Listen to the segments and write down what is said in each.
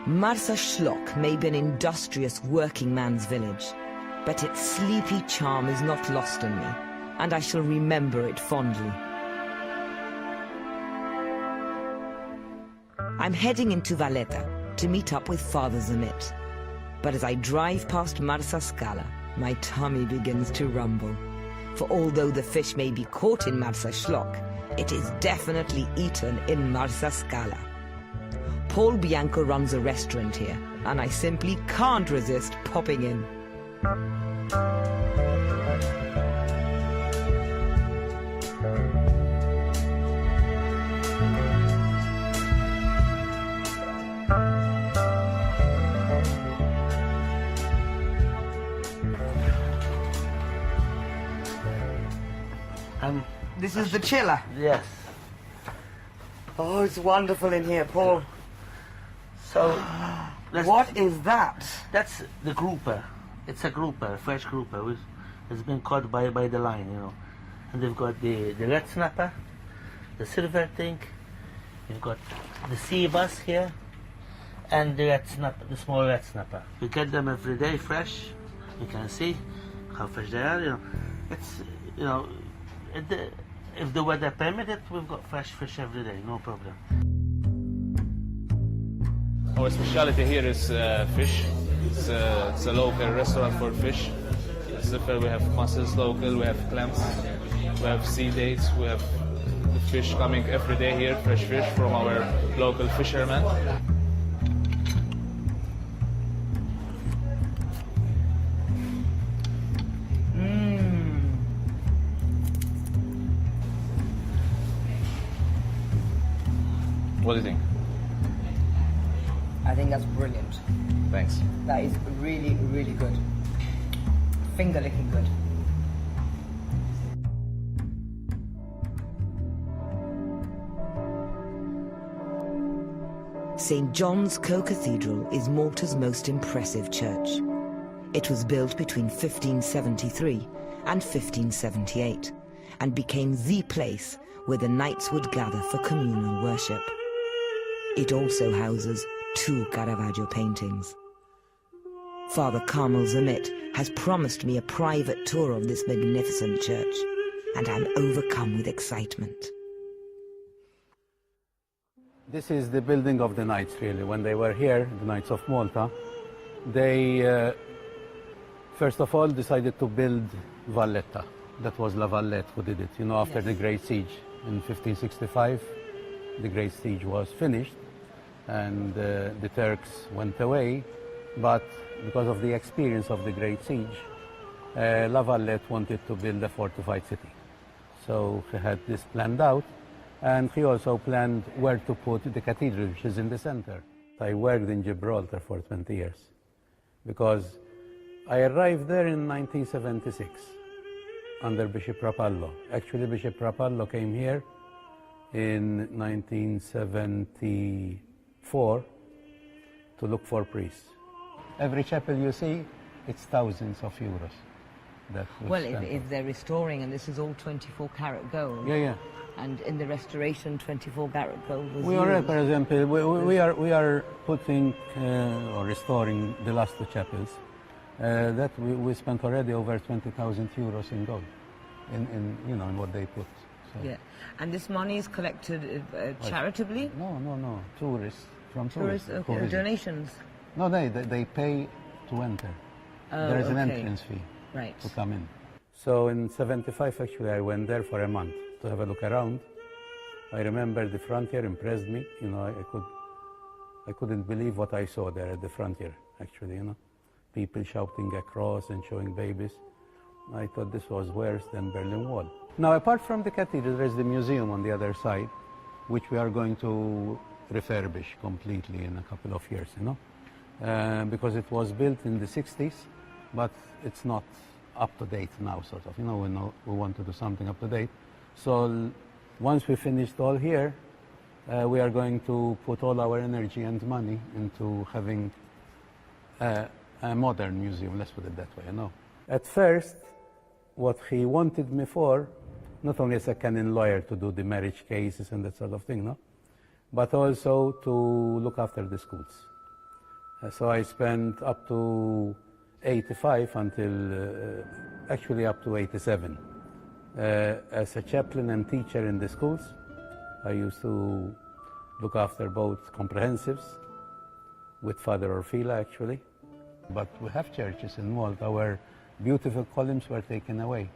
Marsa Szlok may be an industrious working man's village, but its sleepy charm is not lost on me, and I shall remember it fondly. I'm heading into Valletta to meet up with Father Zamit. But as I drive past Marsa Scala, my tummy begins to rumble. For although the fish may be caught in Marsa Szlok, it is definitely eaten in Marsa Scala. Paul Bianco runs a restaurant here, and I simply can't resist popping in. This is the chiller? Yes. Oh, it's wonderful in here, Paul. So, what is that? That's the grouper. It's a grouper, a fresh grouper, which has been caught by the line, you know. And they've got the red snapper, the silver tink, you've got the sea bass here, and the red snapper, the small red snapper. We get them every day fresh. You can see how fresh they are, you know. It's, you know, if the weather permits it, we've got fresh fish every day, no problem. Our specialty here is fish. It's a local restaurant for fish. We have mussels local, we have clams, we have sea dates, we have the fish coming every day here, fresh fish from our local fishermen. What do you think? I think that's brilliant. Thanks. That is really, really good. Finger-licking good. St. John's Co-Cathedral is Malta's most impressive church. It was built between 1573 and 1578 and became the place where the knights would gather for communal worship. It also houses 2 Caravaggio paintings. Father Carmel Zamit has promised me a private tour of this magnificent church, and I'm overcome with excitement. This is the building of the knights, really. When they were here, the Knights of Malta, they first of all decided to build Valletta. That was La Vallette who did it, you know, after the Great Siege. In 1565, the Great Siege was finished, and the Turks went away, but because of the experience of the Great Siege, La Vallette wanted to build a fortified city. So he had this planned out, and he also planned where to put the cathedral, which is in the center. I worked in Gibraltar for 20 years, because I arrived there in 1976 under Bishop Rapallo. Actually, Bishop Rapallo came here in 1974 to look for priests. Every chapel you see, it's thousands of euros. Well, if they're restoring, and this is all 24 karat gold. Yeah, yeah. And in the restoration, 24 karat gold was We are, for example, we are putting or restoring the last 2 chapels. That we spent already over 20,000 euros in gold, in you know, in what they put. So. Yeah, and this money is collected charitably? No, tourists, from tourists. Okay. Donations? No, they pay to enter. There is an entrance fee to come in. So in 75, actually, I went there for a month to have a look around. I remember the frontier impressed me. You know, I couldn't believe what I saw there at the frontier, actually, you know. People shouting across and showing babies. I thought this was worse than Berlin Wall. Now, apart from the cathedral, there's the museum on the other side, which we are going to refurbish completely in a couple of years, you know, because it was built in the 60s, but it's not up to date now, sort of. You know, we want to do something up to date. So once we finished all here, we are going to put all our energy and money into having a modern museum, let's put it that way, you know. At first, what he wanted me for, not only as a canon lawyer to do the marriage cases and that sort of thing, no, but also to look after the schools. So I spent up to 85 until, actually up to 87. As a chaplain and teacher in the schools, I used to look after both comprehensives with Father Orfila, actually. But we have churches in Malta where beautiful columns were taken away.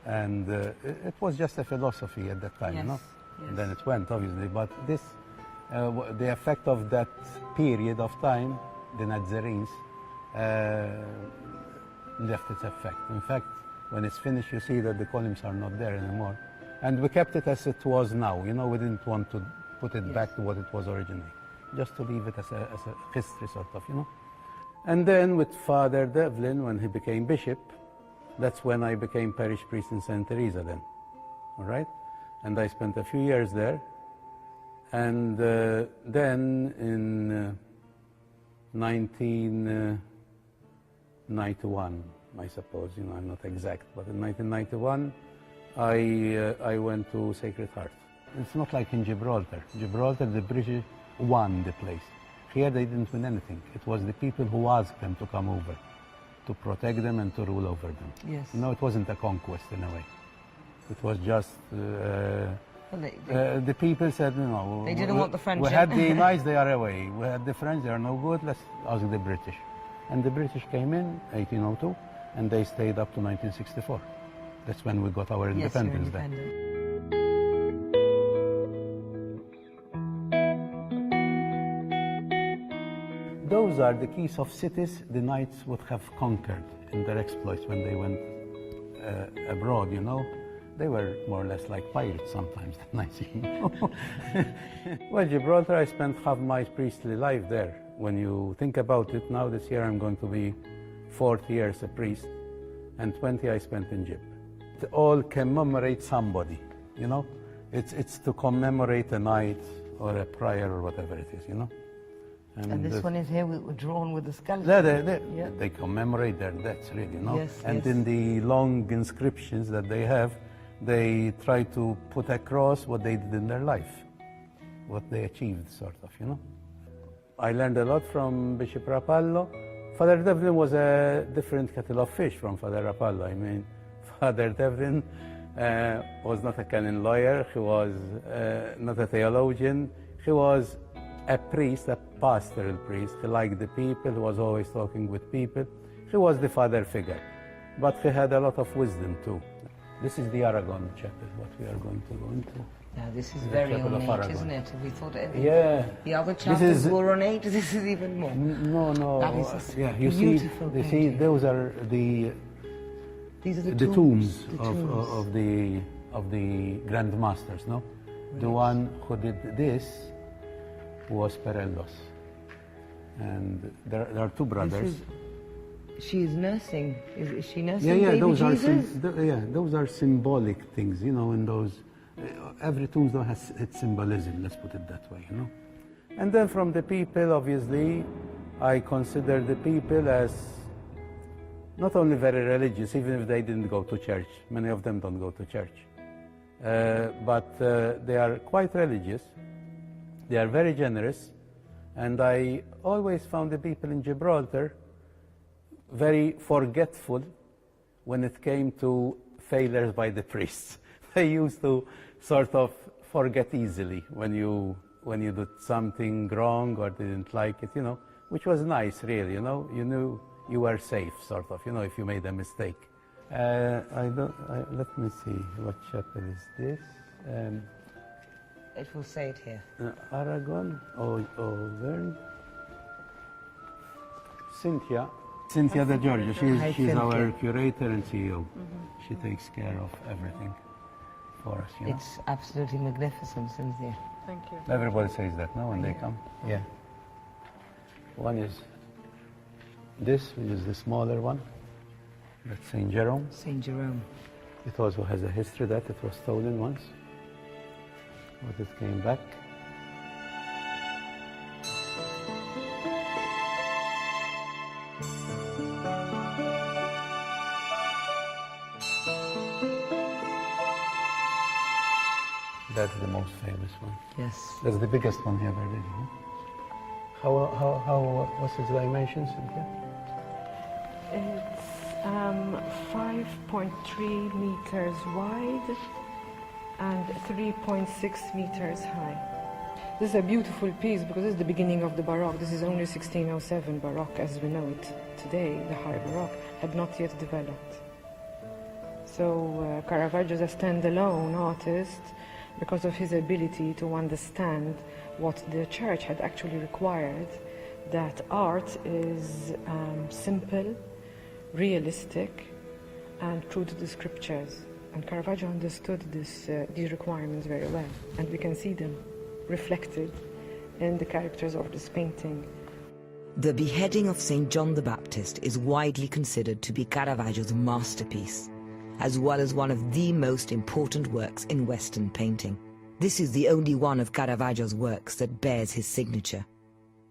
And it was just a philosophy at that time, yes, you know? Yes. And then it went, obviously. But this, the effect of that period of time, the Nazarenes, left its effect. In fact, when it's finished, you see that the columns are not there anymore. And we kept it as it was now, you know, we didn't want to put it back to what it was originally, just to leave it as a history sort of, you know. And then with Father Devlin, when he became bishop, that's when I became parish priest in St. Teresa then, all right? And I spent a few years there. And then in 1991, I suppose, you know, I'm not exact, but in 1991, I went to Sacred Heart. It's not like in Gibraltar. Gibraltar, the British won the place. Here they didn't win anything. It was the people who asked them to come over, to protect them and to rule over them. Yes. You know, it wasn't a conquest in a way. It was just, the people said, you know, they didn't want the French. We had the nice, they are away. We had the French, they are no good, let's ask the British. And the British came in 1802, and they stayed up to 1964. That's when we got our independence then. Those are the keys of cities the knights would have conquered in their exploits when they went abroad, you know. They were more or less like pirates sometimes, the knights, you know. Well, Gibraltar, I spent half my priestly life there. When you think about it, now this year I'm going to be 40 years a priest, and 20 I spent in Gib. It all commemorate somebody, you know. It's to commemorate a knight or a prior or whatever it is, you know. And this one is here, drawn with the skeleton. They commemorate their deaths, really, you know. Yes, and in the long inscriptions that they have, they try to put across what they did in their life, what they achieved, sort of, you know. I learned a lot from Bishop Rapallo. Father Devlin was a different kettle of fish from Father Rapallo. I mean, Father Devlin was not a canon lawyer, he was not a theologian, he was a priest, a pastoral priest. He liked the people, he was always talking with people. He was the father figure, but he had a lot of wisdom too. This is the Aragon chapel, what we are going to go into. Now this is very ornate, isn't it? We thought the other chapels were ornate, this is even more. No. That is you beautiful see, those are the tombs of the Grand Masters, no? Right. The one who did this was Perellos. And there are two brothers. She is nursing. Is she nursing? Yeah, baby those Jesus? those are symbolic things, you know. In those, every tombstone has its symbolism. Let's put it that way, you know. And then from the people, obviously, I consider the people as not only very religious, even if they didn't go to church. Many of them don't go to church, but they are quite religious. They are very generous, and I always found the people in Gibraltar very forgetful when it came to failures by the priests. They used to sort of forget easily when you did something wrong or didn't like it, you know, which was nice, really, you know. You knew you were safe, sort of, you know, if you made a mistake. Let me see, what chapel is this? It will say it here. Aragon, Auvergne. Cynthia de Giorgio, she's our curator and CEO. She takes care of everything for us, you know. It's absolutely magnificent, Cynthia. Thank you. Everybody says that, no, when they come? Yeah. One is this, which is the smaller one. That's St. Jerome. St. Jerome. It also has a history that it was stolen once, but it came back. That's the most famous one. Yes. That's the biggest one he ever did. What's its dimensions? It's 5.3 meters wide and 3.6 meters high. This is a beautiful piece because this is the beginning of the Baroque. This is only 1607 Baroque as we know it today. The High Baroque had not yet developed. So Caravaggio is a standalone artist because of his ability to understand what the church had actually required, that art is simple, realistic, and true to the scriptures. And Caravaggio understood these requirements very well, and we can see them reflected in the characters of this painting. The beheading of St. John the Baptist is widely considered to be Caravaggio's masterpiece, as well as one of the most important works in Western painting. This is the only one of Caravaggio's works that bears his signature,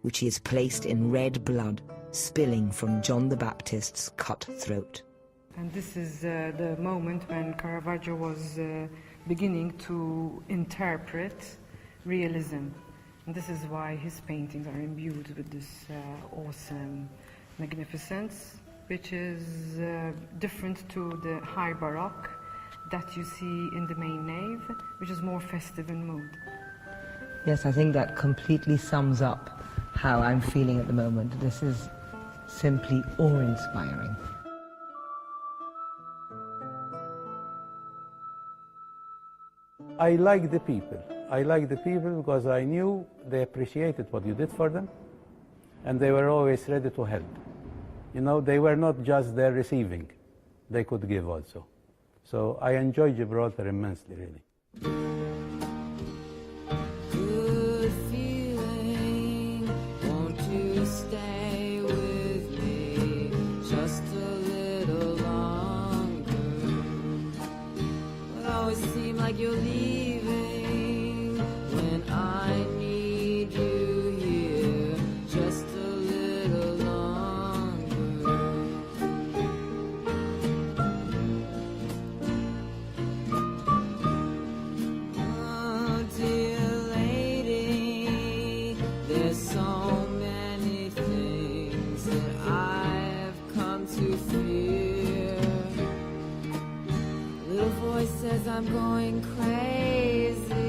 which he has placed in red blood spilling from John the Baptist's cut throat. And this is the moment when Caravaggio was beginning to interpret realism. And this is why his paintings are imbued with this awesome magnificence, which is different to the High Baroque that you see in the main nave, which is more festive in mood. Yes, I think that completely sums up how I'm feeling at the moment. This is simply awe-inspiring. I like the people. I like the people because I knew they appreciated what you did for them, and they were always ready to help. You know, they were not just there receiving, they could give also. So I enjoy Gibraltar immensely, really. Good feeling, won't you stay with me just a little longer? It always seems like you're leaving when I need you here just a little longer. Oh, dear lady, there's so many things that I've come to fear. Little voice says I'm going crazy.